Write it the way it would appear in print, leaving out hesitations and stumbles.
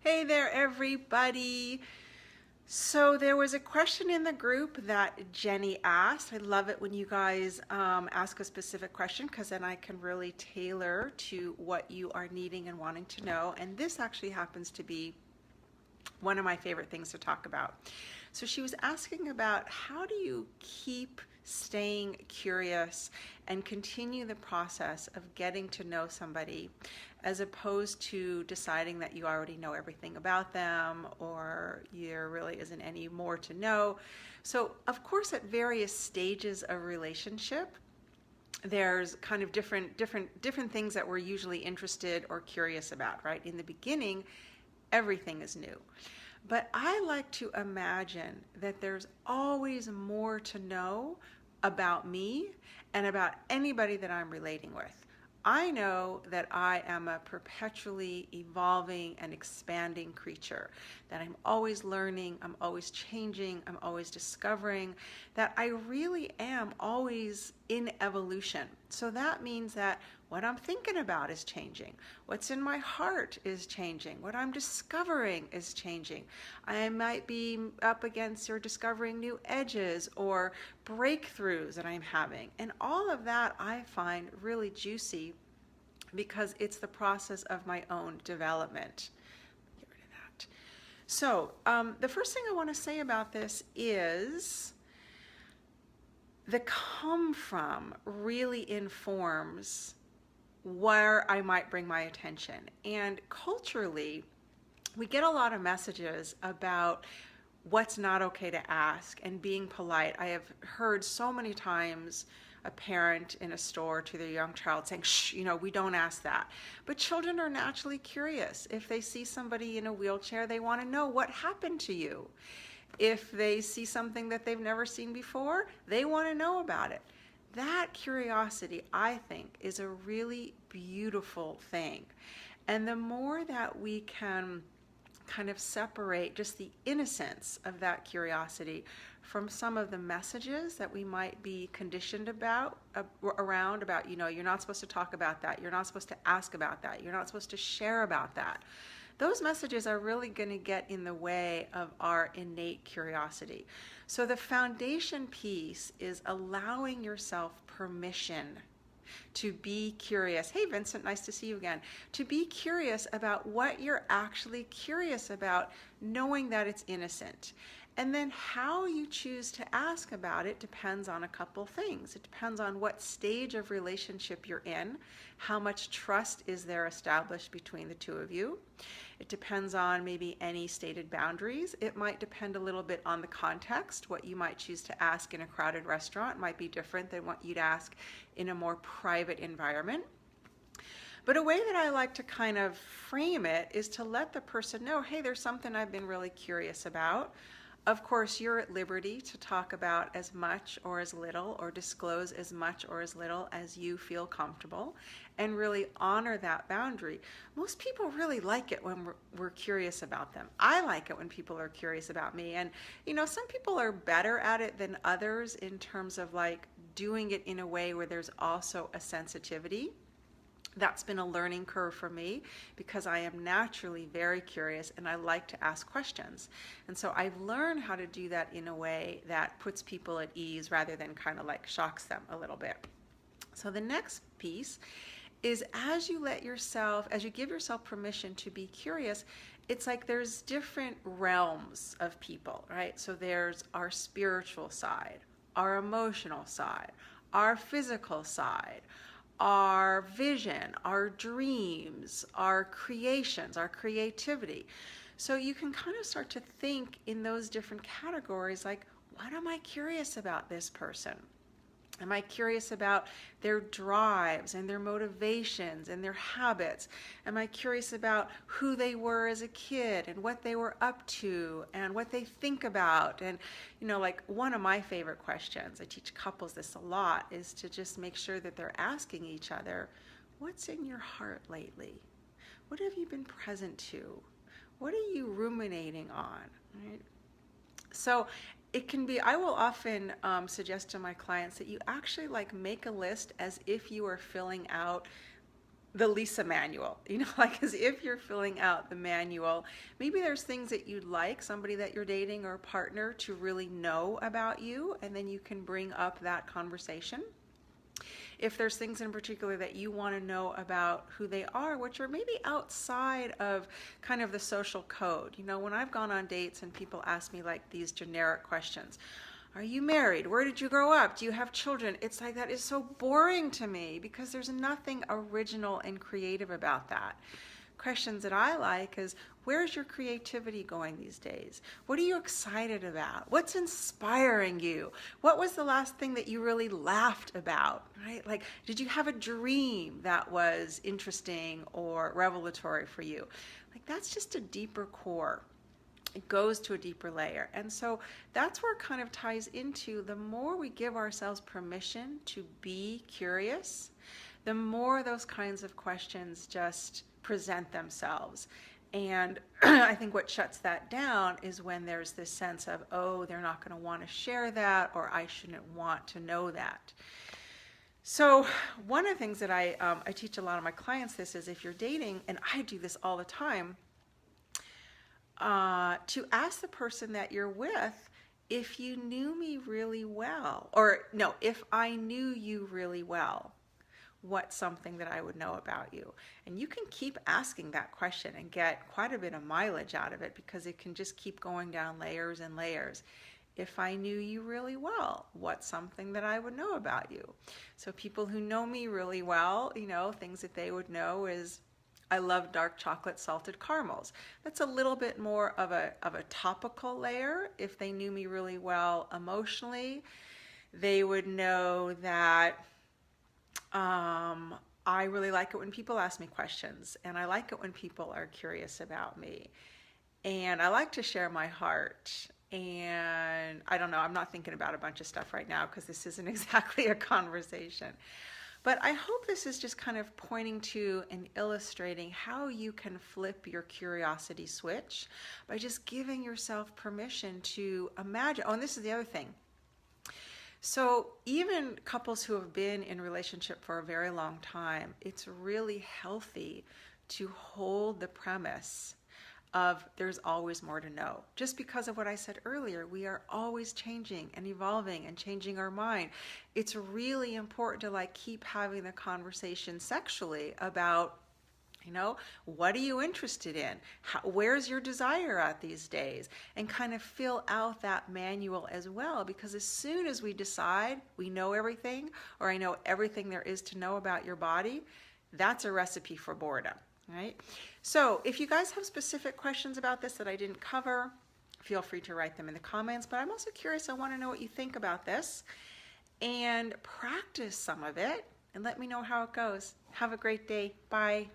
Hey there, everybody. So there was a question in the group that Jenny asked. I love it when you guys ask a specific question because then I can really tailor to what you are needing and wanting to know. And this actually happens to be one of my favorite things to talk about. So she was asking about how do you keep staying curious and continue the process of getting to know somebody as opposed to deciding that you already know everything about them or there really isn't any more to know. So of course at various stages of relationship, there's kind of different things that we're usually interested or curious about, right? In the beginning, everything is new. But I like to imagine that there's always more to know about me and about anybody that I'm relating with. I know that I am a perpetually evolving and expanding creature, that I'm always learning, I'm always changing, I'm always discovering, that I really am always in evolution. So that means that what I'm thinking about is changing. What's in my heart is changing. What I'm discovering is changing. I might be up against or discovering new edges or breakthroughs that I'm having. And all of that I find really juicy because it's the process of my own development. Get rid of that. So the first thing I want to say about this is the come from really informs where I might bring my attention. And culturally, we get a lot of messages about what's not okay to ask and being polite. I have heard so many times a parent in a store to their young child saying, shh, we don't ask that. But children are naturally curious. If they see somebody in a wheelchair, they want to know what happened to you. If they see something that they've never seen before, they want to know about it. That curiosity, I think, is a really beautiful thing. And the more that we can kind of separate just the innocence of that curiosity from some of the messages that we might be conditioned about you're not supposed to talk about that, you're not supposed to ask about that, you're not supposed to share about that. Those messages are really going to get in the way of our innate curiosity. So the foundation piece is allowing yourself permission to be curious. Hey Vincent, nice to see you again. To be curious about what you're actually curious about, knowing that it's innocent. And then how you choose to ask about it depends on a couple things. It depends on what stage of relationship you're in, how much trust is there established between the two of you. It depends on maybe any stated boundaries. It might depend a little bit on the context. What you might choose to ask in a crowded restaurant might be different than what you'd ask in a more private environment. But a way that I like to kind of frame it is to let the person know, hey, there's something I've been really curious about. Of course, you're at liberty to talk about as much or as little or disclose as much or as little as you feel comfortable and really honor that boundary. Most people really like it when we're curious about them. I like it when people are curious about me. And, some people are better at it than others in terms of like doing it in a way where there's also a sensitivity. That's been a learning curve for me because I am naturally very curious and I like to ask questions. And so I've learned how to do that in a way that puts people at ease rather than kind of like shocks them a little bit. So the next piece is as you give yourself permission to be curious, it's like there's different realms of people, right? So there's our spiritual side, our emotional side, our physical side, our vision, our dreams, our creations, our creativity. So you can kind of start to think in those different categories like, what am I curious about this person? Am I curious about their drives and their motivations and their habits? Am I curious about who they were as a kid and what they were up to and what they think about? And, like one of my favorite questions, I teach couples this a lot, is to just make sure that they're asking each other, what's in your heart lately? What have you been present to? What are you ruminating on? Right? So it can be, I will often suggest to my clients that you actually like make a list as if you are filling out the Lisa manual, like as if you're filling out the manual. Maybe there's things that you'd like somebody that you're dating or a partner to really know about you, and then you can bring up that conversation. If there's things in particular that you want to know about who they are, which are maybe outside of kind of the social code. When I've gone on dates and people ask me like these generic questions, are you married? Where did you grow up? Do you have children? It's like, that is so boring to me because there's nothing original and creative about that. Questions that I like is, where's your creativity going these days? What are you excited about? What's inspiring you? What was the last thing that you really laughed about, right? Like, did you have a dream that was interesting or revelatory for you? Like, that's just a deeper core. It goes to a deeper layer. And so that's where it kind of ties into, the more we give ourselves permission to be curious, the more those kinds of questions just present themselves. And I think what shuts that down is when there's this sense of, oh, they're not going to want to share that, or I shouldn't want to know that. So one of the things that I teach a lot of my clients this is, if you're dating, and I do this all the time, to ask the person that you're with, if you knew me really well, or no, if I knew you really well, what's something that I would know about you? And you can keep asking that question and get quite a bit of mileage out of it, because it can just keep going down layers and layers. If I knew you really well, what's something that I would know about you? So people who know me really well, things that they would know is, I love dark chocolate salted caramels. That's a little bit more of a topical layer. If they knew me really well emotionally, they would know that I really like it when people ask me questions, and I like it when people are curious about me. And I like to share my heart. And I don't know, I'm not thinking about a bunch of stuff right now because this isn't exactly a conversation. But I hope this is just kind of pointing to and illustrating how you can flip your curiosity switch by just giving yourself permission to imagine. Oh, and this is the other thing. So even couples who have been in a relationship for a very long time, it's really healthy to hold the premise of there's always more to know. Just because of what I said earlier, we are always changing and evolving and changing our mind. It's really important to keep having the conversation sexually about, what are you interested in? Where's your desire at these days? And kind of fill out that manual as well, because as soon as we decide we know everything, or I know everything there is to know about your body, that's a recipe for boredom. Right? So if you guys have specific questions about this that I didn't cover, feel free to write them in the comments. But I'm also curious, I want to know what you think about this, and practice some of it and let me know how it goes. Have a great day. Bye.